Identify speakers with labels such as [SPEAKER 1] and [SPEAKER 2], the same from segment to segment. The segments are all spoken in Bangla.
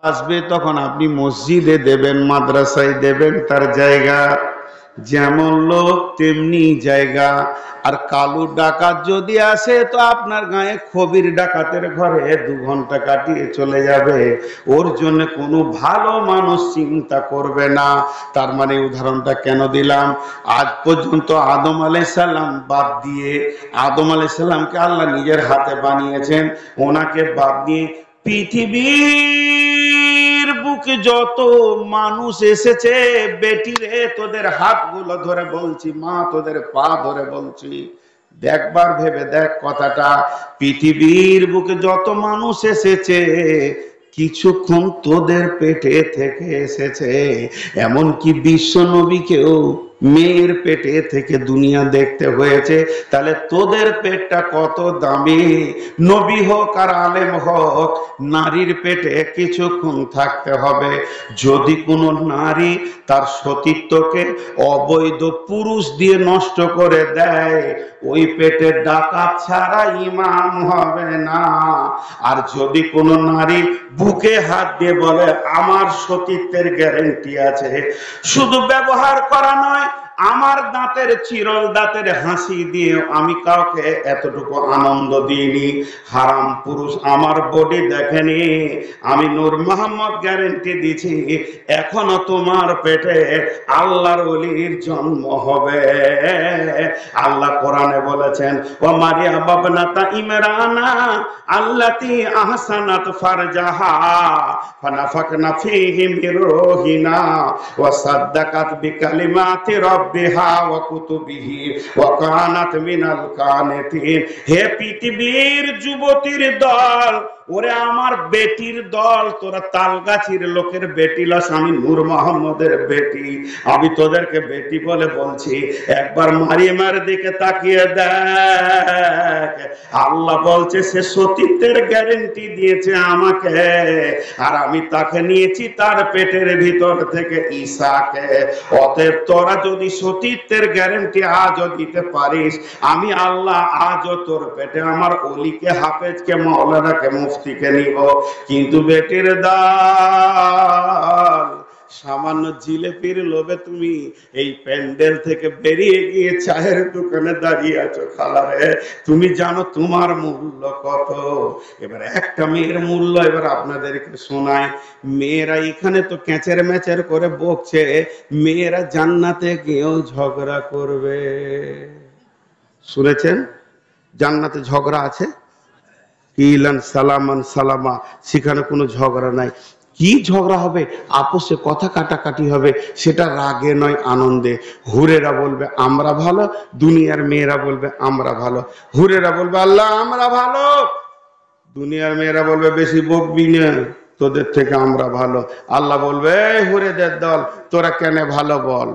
[SPEAKER 1] আসবে তখন আপনি মসজিদে দেবেন, মাদ্রাসায় দেবেন, তার জায়গা যেমন লোক তেমনি জায়গা। আর কালু ডাকাত যদি আসে তো আপনার গায়ে খবির ডাকাতের ঘরে 2 ঘন্টা কাটিয়ে চলে যাবে, ওর জন্য কোনো ভালো মানুষ চিন্তা করবে না। তার মানে উদাহরণটা কেন দিলাম, আজ পর্যন্ত আদম আলাইহিস সালাম বাদ দিয়ে, আদম আলাইহিস সালামকে আল্লাহ নিজের হাতে বানিয়েছেন, ওনাকে বাদ দিয়ে পৃথিবীর বুকে যত মানুষ এসেছে, বেটিরে তোদের হাতগুলো ধরে বলছি, মা তোদের পা ধরে বলছি, দেখবার ভেবে দেখ কথাটা, পৃথিবীর বুকে যত মানুষ এসেছে কিছুক্ষণ তোদের পেটে থেকে এসেছে। এমনকি বিশ্ব নবীকেও মেয়ের পেটে থেকে দুনিয়া দেখতে হয়েছে। তাহলে তোদের পেটটা কত দামি, নবী হোক আর আলেম হোক, নারীর পেটে কিছুক্ষণ থাকতে হবে। যদি কোনো নারী তার সতীত্বকে অবৈধ পুরুষ দিয়ে নষ্ট করে দেয়, ওই পেটে ডাকাত ছাড়া ইমাম হবে না। আর যদি কোনো নারী বুকে হাত দিয়ে বলে আমার সতীত্বের গ্যারান্টি আছে, শুধু ব্যবহার করা নয়, আমার দাঁতের চিরল দাঁতের হাসি দিয়ে আমি কাউকে এতটুকু আনন্দ দিইনি, হারাম পুরুষ আমার বডি দেখেনি, আমি নূর মোহাম্মদ গ্যারান্টি দিছি এখনো তোমার পেটে আল্লাহর ওলির জন্ম হবে। আল্লাহ কোরআনে বলেছেন, ও মারিয়া বাবনাতা ইমরানা আল্লাতী আহসানাত ফারজাহা ফানাফাকনা ফীহি মির রূহিনা ওয়া সাদ্দাকাত বিকালিমাতি রাব্বিহা ওয়া কুতুবিহি ওয়া কানাত মিনাল কানিতিন। হে পৃথিবীর যুবতীর দল, ওরে আমার বেটির দল, তোরা তালগাছির লোকের বেটি লস, আমি নূর মোহাম্মদের বেটি, আমি তোদেরকে বেটি বলে বলছি। একবার মারিয়ামের দিকে তাকিয়ে দেখ, আল্লাহ বলছে সে সতীত্বের গ্যারান্টি দিয়েছে আমাকে, আর আমি তাকে নিয়েছি তার পেটের ভিতর থেকে ঈসাকে। অতএব তোরা যদি সতীত্বের গ্যারান্টি আজও দিতে পারিস, আমি আল্লাহ আজও তোর পেটে আমার ওলিকে, হাফেজকে, মাওলানাকে, মুফতিকে নিব। কিন্তু বেটির দল, সামান্য জিলেপির লোভে তুমি এই প্যান্ডেল থেকে বেরিয়ে গিয়ে চায়ের দোকানে দাঁড়িয়ে আছো। খালারে, তুমি জানো তোমার মূল্য কত? এবার একটা মেয়ের মূল্য এবার আপনাদেরকে শোনায়। মেয়েরা এখানে তো ক্যাচের ম্যাচের করে বকছে, মেয়েরা জান্নাতে গিয়েও ঝগড়া করবে। শুনেছেন জান্নাতে ঝগড়া আছে? ইলান সালামান সালামা, সেখানে কোনো ঝগড়া নাই। কি ঝগড়া হবে? আপোষে কথা কাটাকাটি হবে, সেটা রাগে নয় আনন্দে। হুরেরা বলবে আমরা ভালো, দুনিয়ার মেয়েরা বলবে আমরা ভালো। হুরেরা বলবে আল্লাহ আমরা ভালো, দুনিয়ার মেয়েরা বলবে বেশি বকবি না, তোদের থেকে আমরা ভালো। আল্লাহ বলবে এই হুরেদের দল, তোরা কেন ভালো বল।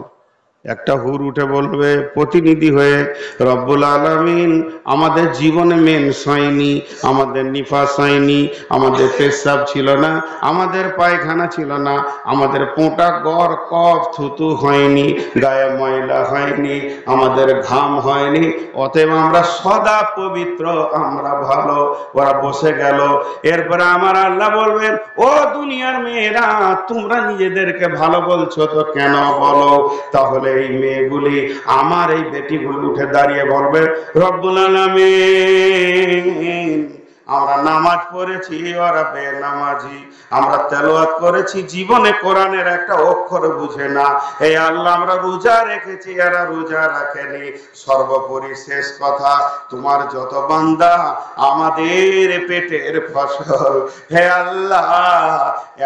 [SPEAKER 1] একটা হুর উঠে বলবে প্রতিনিধি হয়ে, রব্বুল আলামিন আমাদের জীবনে মেন্স হয়নি, আমাদের নিফাস হয়নি, আমাদের পেশাব ছিল না, আমাদের পায়খানা ছিল না, আমাদের পোঁটা গড় কফ থুতু হয়নি, গায়ে ময়লা হয়নি, আমাদের ঘাম হয়নি, অতএব আমরা সদা পবিত্র, আমরা ভালো। ওরা বসে গেল। এরপরে আমার আল্লাহ বলবেন, ও দুনিয়ার মেয়েরা তোমরা নিজেদেরকে ভালো বলছো তো কেন বলো? তাহলে এই মেয়েগুলি, আমার এই বেটিগুলি উঠে দাঁড়িয়ে বলবে, রব্বুল আলামিন আমরা নামাজ পড়েছি, ওরা বেনামাজি, আমরা তেলাওয়াত করেছি, জীবনে কোরআনের একটা অক্ষর বুঝে না। এই আল্লাহ আমরা রোজা রেখেছি, এরা রোজা রাখেনি। সর্বোপরি শেষ কথা, তোমার যত বান্দা আমাদের পেটের ফসল, হে আল্লাহ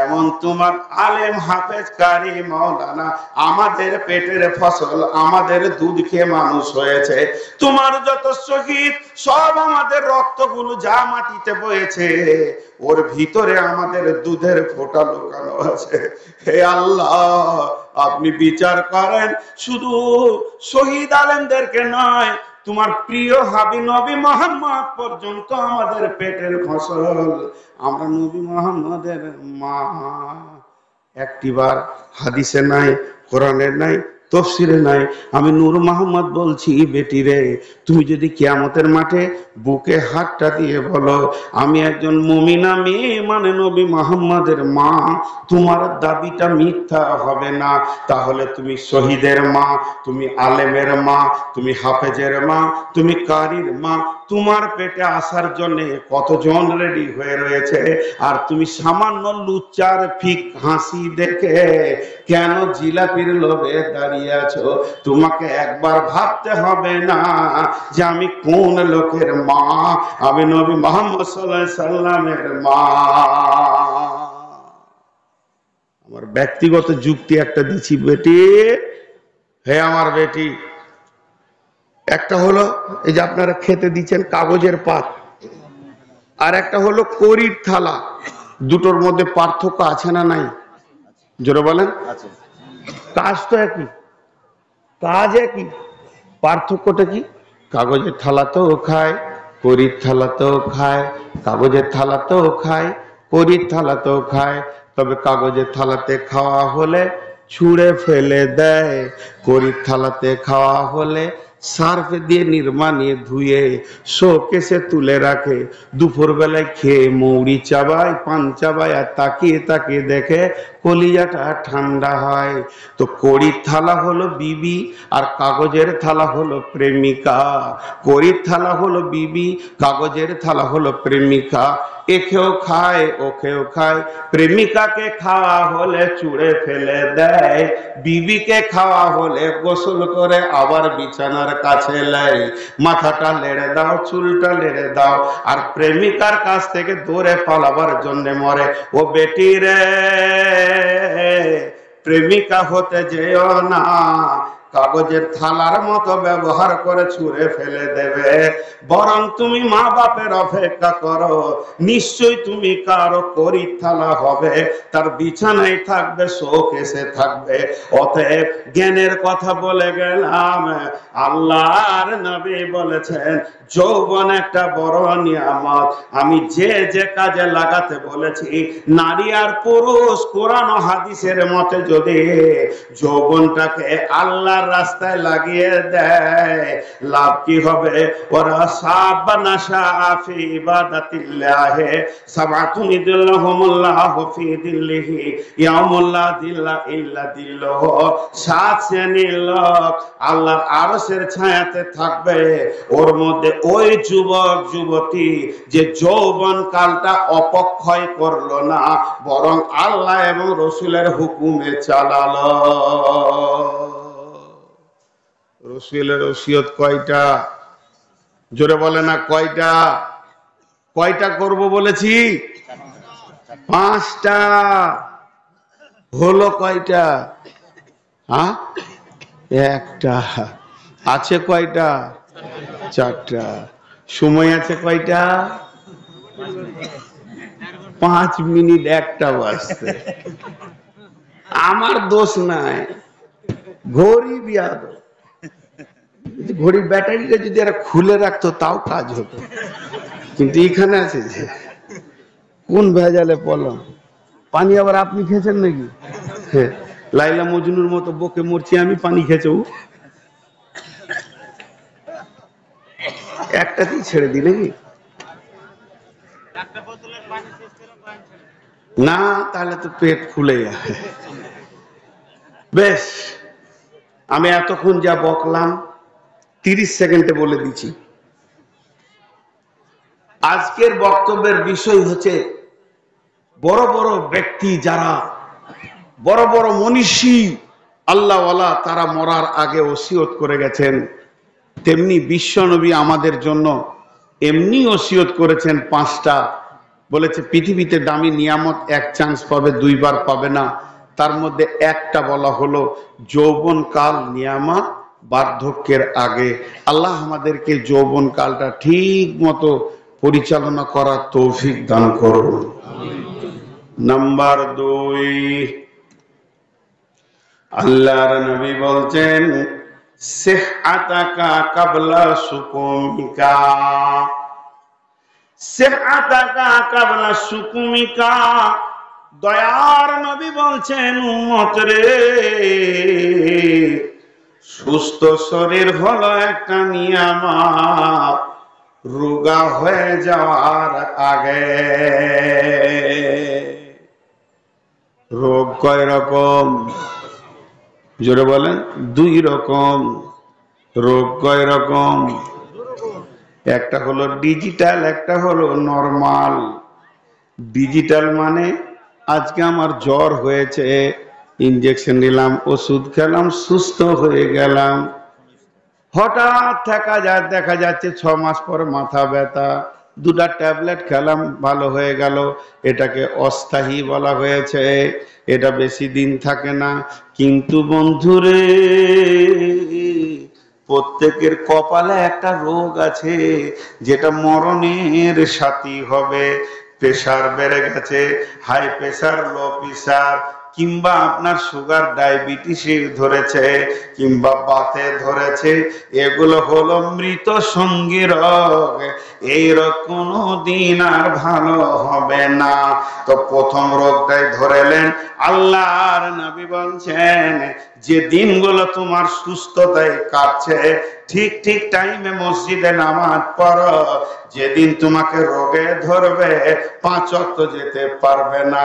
[SPEAKER 1] এমন তোমার আলেম, হাফেজ, কারি, মাওলানা আমাদের পেটের ফসল, আমাদের দুধ খেয়ে মানুষ হয়েছে। তোমার যত শহীদ সব আমাদের রক্তগুলো যা মাটিতে বয়েছে, ওর ভিতরে আমাদের দুধের ফোঁটা লুকানো আছে। হে আল্লাহ আপনি বিচার করেন, শুধু শহীদ আলেমদেরকে নয়, তোমার প্রিয় হাবিব নবী মুহাম্মদ পর্যন্ত আমাদের পেটের ফসল, আমরা নবী মুহাম্মদের মা। একটিবার হাদিসে নাই, কোরআনের নাই, তফসিরে নাই। আমি নূর মোহাম্মদ বলছি, বেটি রে, তুমি যদি কিয়ামতের মাঠে বুকে হাতটা দিয়ে বলো আমি একজন মুমিনা মেয়ে, মানে নবী মোহাম্মদের মা, তোমার দাবিটা মিথ্যা হবে না। তাহলে তুমি শহীদের মা, তুমি আলেমের মা, তুমি হাফেজের মা, তুমি কারির মা। তোমার পেটে আসার জন্য কতজন রেডি হয়ে রয়েছে, আর তুমি সামান্য লুচ্চার ফিক হাসি দেখে কেন জিলাপির লোভে দাঁড়িয়ে আছো? তোমাকে একবার ভাবতে হবে না যে আমি কোন লোকের মা? আমি নবী মুহাম্মদ সাল্লাল্লাহু আলাইহি সাল্লামের মা। আমার ব্যক্তিগত যুক্তি একটা দিচ্ছি বেটি, হে আমার বেটি। একটা হলো এই যে আপনারা খেতে দিচ্ছেন কাগজের পাত, আর একটা হলো কড়ির থালা। দুটোর মধ্যে পার্থক্য আছে না নাই? জোরে বলেন। কাজ তো একই, কাজ একই, পার্থক্যটা কি? কাগজের থালাতেও খায়, কড়ির থালাতেও খায়, কাগজের থালাতেও খায়, কড়ির থালাতেও খায়। তবে কাগজের থালাতে খাওয়া হলে ছুঁড়ে ফেলে দেয়, কড়ির থালাতে খাওয়া হলে সার্ফ দিয়ে নির্মা নিয়ে ধুয়ে শোকেসে তুলে রাখে। দুপুর বেলায় খেয়ে মৌরি চাবায়, পান চাবায়, আর তাকিয়ে তাকিয়ে দেখে কলিজাটা ঠান্ডা হয়। তো কড়ির থালা হলো বিবি, আর কাগজের থালা হলো প্রেমিকা। কড়ির থালা হলো বিবি, কাগজের থালা হলো প্রেমিকা। একেও খায় ওকেও খায়। প্রেমিকাকে খাওয়া হলে চুড়ে ফেলে দেয়, বিবিকে খাওয়া হলে গোসল করে আবার বিছানার কাছে লাই। মাথাটা লেড়ে দাও, চুলটা লেড়ে দাও, আর প্রেমিকার কাছ থেকে দূরে পালাবার জন্য মরে। ও বেটি রে, প্রেমিকা হতে যেও না, কাগজের থালার মতো ব্যবহার করে ছুঁড়ে ফেলে দেবে। বরং তুমি মা বাপের অপেক্ষা করো, নিশ্চয়ই তুমি কারো কড়ির থালা হবে, তার বিছানায় থাকবে, শোকেসে থাকবে। অতএব জ্ঞানের কথা বলে গেলাম। আল্লাহর নবী বলেছেন যৌবন একটা বড় নিয়ামত। আমি যে যে কাজে লাগাতে বলেছি, নারী আর পুরুষ কোরআন ও হাদিসের মতে যদি যৌবনটাকে আল্লাহর রাস্তায় লাগিয়ে দেয়, লাভ কি হবে? ওরা সাবানা শাফি ইবাদাতিল্লাহ সাবাতুন ইদুল্লাহুমুল্লাহু ফি দিল্লিহি ইয়াউমুল্লা দিল্লা ইল্লা দিল্লাহু। 7 শ্রেণীর লোক আল্লাহর আরশের ছায়াতে থাকবে। ওর মধ্যে ওই যুবক যুবতী যে যৌবন কালটা অপক্ষয় করলো না, বরং আল্লাহ এবং রসুলের হুকুমে চালালো। রসুলের ওসিয়ত কয়টা? জোরে বলে না কয়টা? কয়টা করব বলেছি? 5টা। হলো কয়টা? হ্যাঁ, একটা। আছে কয়টা? 4টা। সময় আছে কয়টা? 5 মিনিট 1টা বাজতে। আমার দোষ নাই, ঘড়ি বিয়াদ। ঘড়ির ব্যাটারিটা যদি এরা খুলে রাখতো তাও কাজ হতো, কিন্তু এখানে আছে যে কোন ভেজালে পড়লাম। পানি আবার আপনি খেয়েছেন নাকি? লাইলা মজনুর মতো বকে মরছি আমি, পানি খেয়েছে ও। একটাতেই ছেড়ে দিলে কি না? তাহলে তো পেট ফুলে যাবে। বেশ, আমি এতক্ষণ যা বকলাম 30 সেকেন্ডে বলে দিচ্ছি। আজকের বক্তব্যের বিষয় হচ্ছে বড় বড় ব্যক্তি, যারা বড় বড় মনীষী আল্লাহওয়ালা, তারা মরার আগে ওসিয়ত করে গেছেন। তেমনি বিশ্বনবী আমাদের জন্য এমনি ওসিয়ত করেছেন 5টা। বলেছে পৃথিবীতে দামি নিয়ামত এক চান্স পাবে, 2 বার পাবে না। তার মধ্যে একটা বলা হলো যৌবন কাল নিয়ামত বার্ধক্যের আগে। আল্লাহ আমাদেরকে যৌবন কালটা ঠিক মতো পরিচালনা করার তৌফিক দান করুন। নাম্বার 2, আল্লাহর নবী বলছেন সিহআতাকা কাবলা সুকুমিকা। সিহআতাকা কাবলা সুকুমিকা। দয়ার নবী বলছেন উম্মত রে, সুস্থ শরীর হলো একটা নিয়ামত রোগা হয়ে যাওয়ার আগে। রোগ কয় রকম? জোরে বলেন। 2 রকম। রোগ কয় রকম? একটা হলো ডিজিটাল, একটা হলো নরমাল। ডিজিটাল মানে আজকে আমার জ্বর হয়েছে, ইনজেকশন নিলাম, ওষুধ খেলাম, সুস্থ হয়ে গেলাম। হঠাৎ দেখা যাচ্ছে 6 মাস পর মাথা ব্যথা, 2টা ট্যাবলেট খেলাম, ভালো হয়ে গেল। এটাকে অস্থায়ী বলা হয়েছে, এটা বেশি দিন থাকে না। কিন্তু বন্ধুরে, প্রত্যেকের কপালে একটা রোগ আছে যেটা মরণের সাথী হবে। প্রেসার বেড়ে গেছে, হাই প্রেসার, লো প্রেসার, কিংবা আপনার সুগার ডায়াবেটিসে ধরেছে, কিংবা বাতে ধরেছে, এগুলো হলো মৃত সঙ্গী রোগ। এই রোগ কোনো দিন আর ভালো হবে না। তো প্রথম রোগটাই ধরেলেন। আল্লাহর নবী বলছেন, যে দিনগুলো তোমার সুস্থতায় কাটছে, ঠিক ঠিক টাইমে মসজিদে নামাজ পড়ো। যেদিন তোমাকে রোগে ধরবে 5 ওয়াক্ত যেতে পারবে না।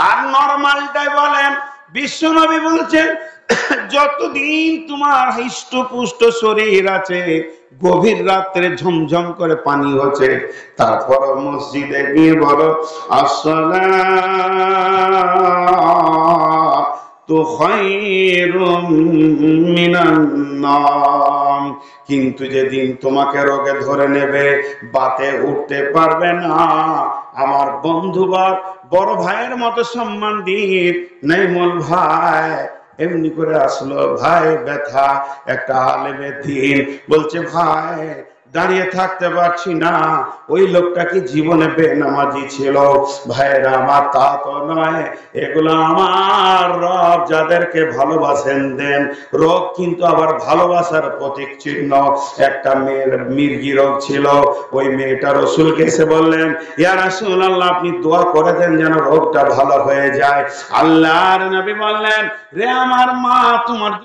[SPEAKER 1] আর নরমালটাই বলেন, বিশ্বনবী বলছেন, যতদিন তোমার হৃষ্টপুষ্ট শরীর আছে, গভীর রাত্রে ঝমঝম করে পানি হচ্ছে, তারপর মসজিদে গিয়ে বলো আসসালাতু খায়রুম মিনান নাম। কিন্তু যেদিন তোমাকে রোগে ধরে নেবে, বাতে উঠতে পারবে না, আমার বন্ধুবার বড় ভাইয়ের মতো সম্মান দিয়ে নেমল ভাই এমনি করে আসলো, ভাই ব্যথা। একটা আলেমে দিন বলছে, ভাই দাঁড়িয়ে থাকতে পারছি না। ওই লোকটা কি জীবনে বেনামাজি ছিল? ভাইরা আমার, তা তো নয়। এগুলো আমার রব যাদেরকে ভালোবাসেন দেন। রোগ কিন্তু আবার ভালোবাসার প্রতীক চিহ্ন। একটা মেয়ের মির্গি রোগ ছিল, ওই মেয়েটা রসুলকে এসে বললেন, ইয়া রাসূলুল্লাহ, আপনি দোয়া করে দেন যেন রোগটা ভালো হয়ে যায়। আল্লাহর নবী বললেন, রে আমার মা, তোমার